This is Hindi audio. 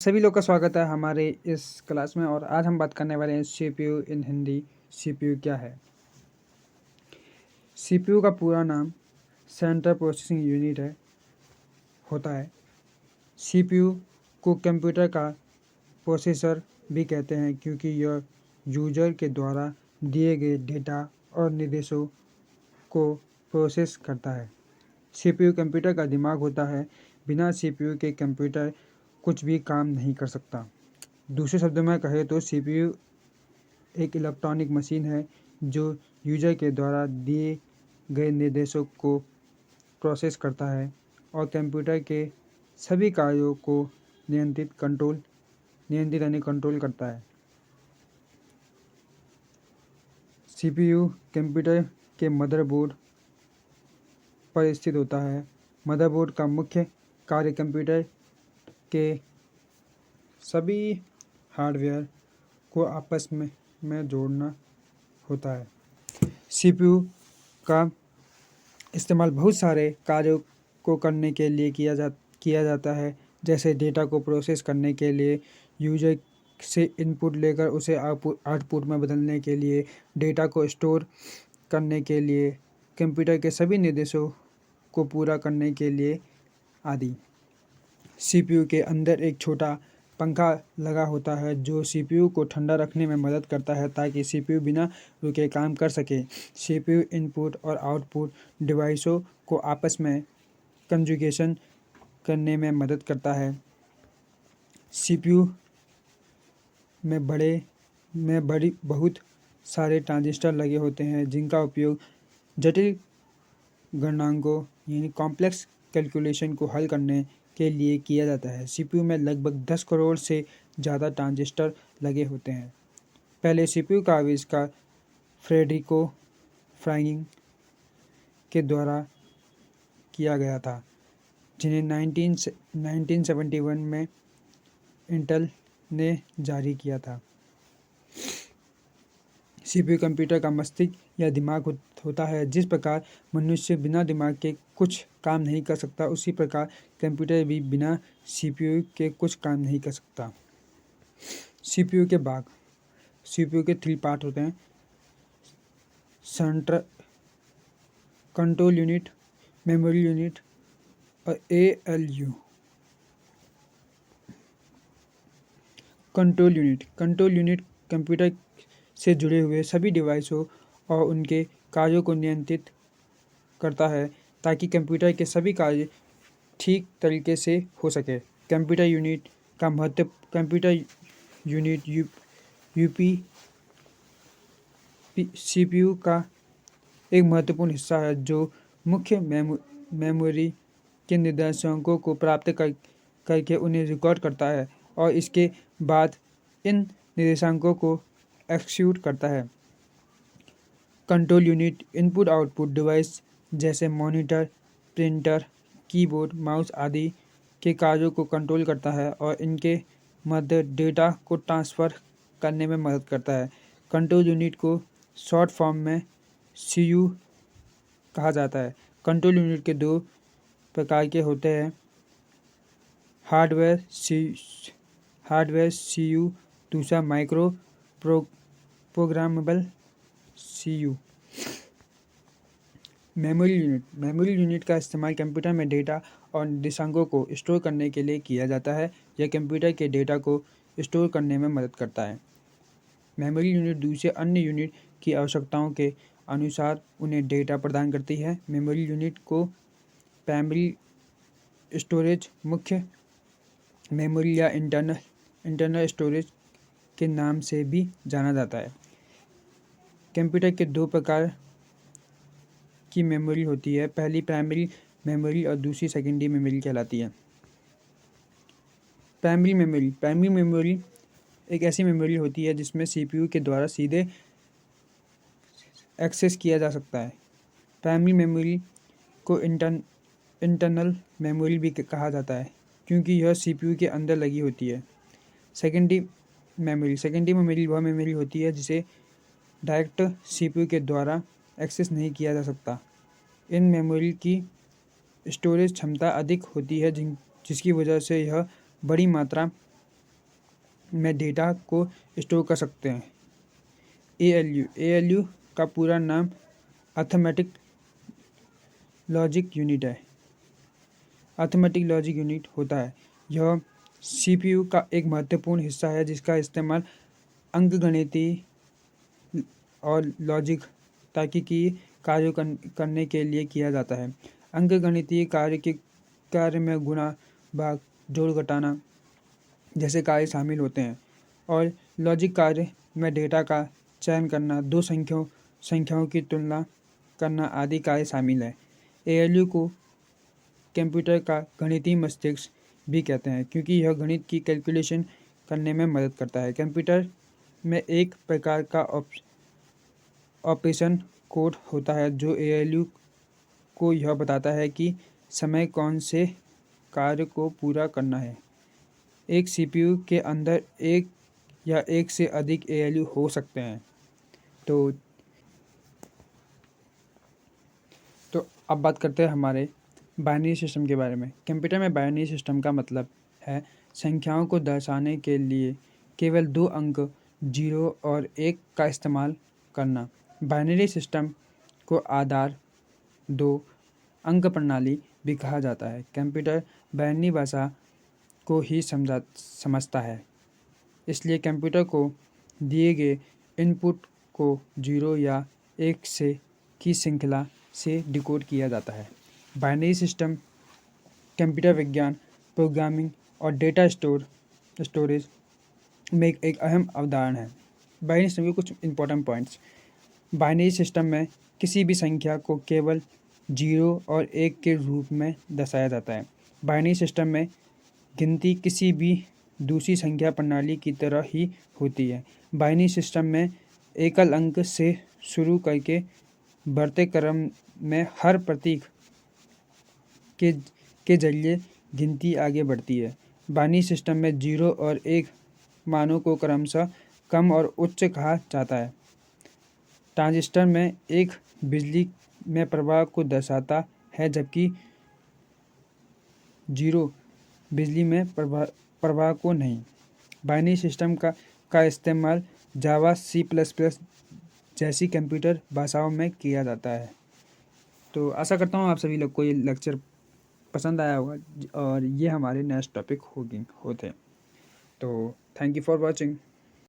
सभी लोग का स्वागत है हमारे इस क्लास में। और आज हम बात करने वाले हैं सीपीयू इन हिंदी। सीपीयू क्या है? सीपीयू का पूरा नाम सेंट्रल प्रोसेसिंग यूनिट होता है। सीपीयू को कंप्यूटर का प्रोसेसर भी कहते हैं क्योंकि यह यूजर के द्वारा दिए गए डेटा और निर्देशों को प्रोसेस करता है। सीपीयू कंप्यूटर का दिमाग होता है। बिना सीपीयू के कंप्यूटर कुछ भी काम नहीं कर सकता। दूसरे शब्दों में कहें तो सीपीयू एक इलेक्ट्रॉनिक मशीन है जो यूजर के द्वारा दिए गए निर्देशों को प्रोसेस करता है और कंप्यूटर के सभी कार्यों को नियंत्रित यानी कंट्रोल करता है। सीपीयू कंप्यूटर के मदरबोर्ड पर स्थित होता है। मदरबोर्ड का मुख्य कार्य कंप्यूटर के सभी हार्डवेयर को आपस में जोड़ना होता है। सीपीयू का इस्तेमाल बहुत सारे कार्यों को करने के लिए किया जाता है, जैसे डेटा को प्रोसेस करने के लिए, यूजर से इनपुट लेकर उसे आउटपुट में बदलने के लिए, डेटा को स्टोर करने के लिए, कंप्यूटर के सभी निर्देशों को पूरा करने के लिए आदि। सीपीयू के अंदर एक छोटा पंखा लगा होता है जो सीपीयू को ठंडा रखने में मदद करता है ताकि सीपीयू बिना रुके काम कर सके। सीपीयू इनपुट और आउटपुट डिवाइसों को आपस में कंजुगेशन करने में मदद करता है। सीपीयू में बड़ी बहुत सारे ट्रांजिस्टर लगे होते हैं जिनका उपयोग जटिल गणनांकों यानी कॉम्प्लेक्स कैलकुलेशन को हल करने के लिए किया जाता है। सीपीयू में लगभग 10 करोड़ से ज़्यादा ट्रांजिस्टर लगे होते हैं। पहले सीपीयू का आविष्कार फ्रेडरिको फ्राइंग के द्वारा किया गया था, जिन्हें 1971 में इंटेल ने जारी किया था। सीपीयू कंप्यूटर का मस्तिष्क या दिमाग होता है। जिस प्रकार मनुष्य बिना दिमाग के कुछ काम नहीं कर सकता, उसी प्रकार कंप्यूटर भी बिना सीपीयू के कुछ काम नहीं कर सकता। सीपीयू के भाग। सीपीयू के 3 पार्ट होते हैं: central control unit, memory unit और एएलयू। कंट्रोल यूनिट कंप्यूटर से जुड़े हुए सभी डिवाइसों और उनके कार्यों को नियंत्रित करता है ताकि कंप्यूटर के सभी कार्य ठीक तरीके से हो सके। कंप्यूटर यूनिट यूपी सीपीयू का एक महत्वपूर्ण हिस्सा है जो मुख्य मेमोरी के निर्देशांकों को प्राप्त करके उन्हें रिकॉर्ड करता है और इसके बाद इन निर्देशांकों को एक्सिक्यूट करता है। Control unit input output device जैसे मॉनिटर, प्रिंटर, कीबोर्ड, माउस आदि के कार्यों को कंट्रोल करता है और इनके मध्य डेटा को ट्रांसफ़र करने में मदद करता है। कंट्रोल यूनिट को शॉर्ट फॉर्म में सीयू कहा जाता है। कंट्रोल यूनिट के 2 प्रकार के होते हैं: हार्डवेयर सीयू, दूसरा micro programmable CU. Memory unit का इस्तेमाल कंप्यूटर में डेटा और निर्देशांकों को स्टोर करने के लिए किया जाता है। यह कंप्यूटर के डेटा को स्टोर करने में मदद करता है। मेमोरी यूनिट दूसरे अन्य यूनिट की आवश्यकताओं के अनुसार उन्हें डेटा प्रदान करती है। मेमोरी यूनिट को प्राइमरी स्टोरेज, मुख्य मेमोरी या इंटरनल स्टोरेज के नाम से भी जाना जाता है। कंप्यूटर के 2 प्रकार की मेमोरी होती है, पहली प्राइमरी मेमोरी और दूसरी सेकेंडरी मेमोरी कहलाती है। प्राइमरी मेमोरी एक ऐसी मेमोरी होती है जिसमें सीपीयू के द्वारा सीधे एक्सेस किया जा सकता है। प्राइमरी मेमोरी को इंटरनल मेमोरी भी कहा जाता है क्योंकि यह सीपीयू के अंदर लगी होती है। सेकेंडरी मेमोरी वह मेमोरी होती है जिसे डायरेक्ट सीपीयू के द्वारा एक्सेस नहीं किया जा सकता। इन मेमोरी की स्टोरेज क्षमता अधिक होती है जिसकी वजह से यह बड़ी मात्रा में डेटा को स्टोर कर सकते हैं। ALU का पूरा नाम अर्थमेटिक लॉजिक यूनिट है। अर्थमेटिक लॉजिक यूनिट होता है, यह CPU का एक महत्वपूर्ण हिस्सा है जिसका इस्तेमाल अंकगणितीय और लॉजिक तार्किकीय कार्यों करने के लिए किया जाता है। अंकगणितीय कार्य में गुणा, भाग, जोड़, घटाना जैसे कार्य शामिल होते हैं और लॉजिक कार्य में डेटा का चयन करना, दो संख्याओं की तुलना करना आदि कार्य शामिल है। ALU को कंप्यूटर का गणितीय मस्तिष्क भी कहते हैं क्योंकि यह गणित की कैलकुलेशन करने में मदद करता है। कंप्यूटर में एक प्रकार का ऑपरेशन कोड होता है जो ALU को यह बताता है कि समय कौन से कार्य को पूरा करना है। एक CPU के अंदर एक या एक से अधिक ALU हो सकते हैं। तो अब बात करते हैं हमारे बाइनरी सिस्टम के बारे में। कंप्यूटर में बाइनरी सिस्टम का मतलब है संख्याओं को दर्शाने के लिए केवल दो अंक 0 और 1 का इस्तेमाल करना। बाइनरी सिस्टम को आधार 2 अंक प्रणाली भी कहा जाता है। कंप्यूटर बाइनरी भाषा को ही समझता है, इसलिए कंप्यूटर को दिए गए इनपुट को 0 या 1 से की श्रृंखला से डिकोड किया जाता है। बाइनरी सिस्टम कंप्यूटर विज्ञान, प्रोग्रामिंग और डेटा स्टोरेज में एक अहम अवधारणा है। बाइनरी सिस्टम के कुछ इंपॉर्टेंट पॉइंट्स। बाइनरी सिस्टम में किसी भी संख्या को केवल 0 और 1 के रूप में दर्शाया जाता है। बाइनरी सिस्टम में गिनती किसी भी दूसरी संख्या प्रणाली की तरह ही होती है। बाइनरी सिस्टम में एकल अंक से शुरू करके बढ़ते क्रम में हर प्रतीक के जरिए गिनती आगे बढ़ती है। बाइनरी सिस्टम में 0 और 1 मानों को क्रमशः कम और उच्च कहा जाता है। ट्रांजिस्टर में एक बिजली में प्रवाह को दर्शाता है जबकि 0 बिजली में प्रवाह को नहीं। बाइनरी सिस्टम का इस्तेमाल जावा, C++ जैसी कंप्यूटर भाषाओं में किया जाता है। तो आशा करता हूँ आप सभी लोग को ये लेक्चर पसंद आया होगा और ये हमारे नेक्स्ट टॉपिक होते। तो थैंक यू फॉर वॉचिंग।